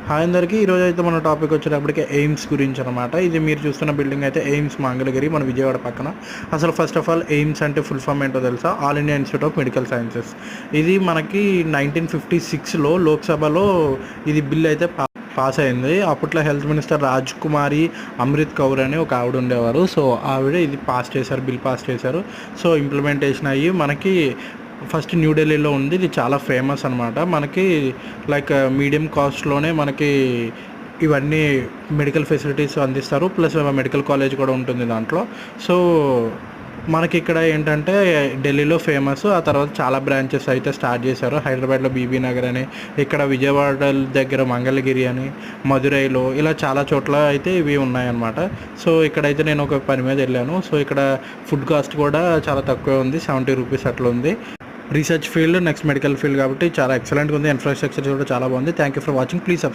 Hi అందరికీ. ఈరోజు అయితే మన టాపిక్ వచ్చేటప్పటికి ఎయిమ్స్ గురించి అనమాట. ఇది మీరు చూస్తున్న బిల్డింగ్ అయితే ఎయిమ్స్ మంగళగిరి, మన విజయవాడ పక్కన. అసలు ఫస్ట్ ఆఫ్ ఆల్ ఎయిమ్స్ అంటే ఫుల్ ఫామ్ ఏంటో తెలుసా? All India institute of medical sciences. ఇది మనకి 1956లో లోక్సభలో ఇది బిల్ అయితే పాస్ అయింది. అప్పట్లో హెల్త్ మినిస్టర్ రాజ్ కుమారి అమృత్ కౌర్ అని ఒక ఆవిడ ఉండేవారు. సో ఆవిడ ఇది బిల్ పాస్ చేశారు. సో ఇంప్లిమెంటేషన్ అయ్యి మనకి ఫస్ట్ న్యూఢిల్లీలో ఉంది. ఇది చాలా ఫేమస్ అనమాట. మనకి లైక్ మీడియం కాస్ట్లోనే మనకి ఇవన్నీ మెడికల్ ఫెసిలిటీస్ అందిస్తారు. ప్లస్ మెడికల్ కాలేజ్ కూడా ఉంటుంది దాంట్లో. సో మనకి ఇక్కడ ఏంటంటే ఢిల్లీలో ఫేమస్, ఆ తర్వాత చాలా బ్రాంచెస్ అయితే స్టార్ట్ చేశారు. హైదరాబాద్లో బీబీ నగర్ అని, ఇక్కడ విజయవాడ దగ్గర మంగళగిరి అని, మధురైలో ఇలా చాలా చోట్ల అయితే ఇవి ఉన్నాయన్నమాట. సో ఇక్కడైతే నేను ఒక పని మీద వెళ్ళాను. సో ఇక్కడ ఫుడ్ కాస్ట్ కూడా చాలా తక్కువే ఉంది, 70 రూపీస్ అట్లా ఉంది. Research field next medical field కాబట్టి చాలా ఎక్సలెంట్గా ఉంది. ఇన్ఫ్రాస్ట్రక్చర్ కూడా చాలా బాగుంది. Thank you for watching. Please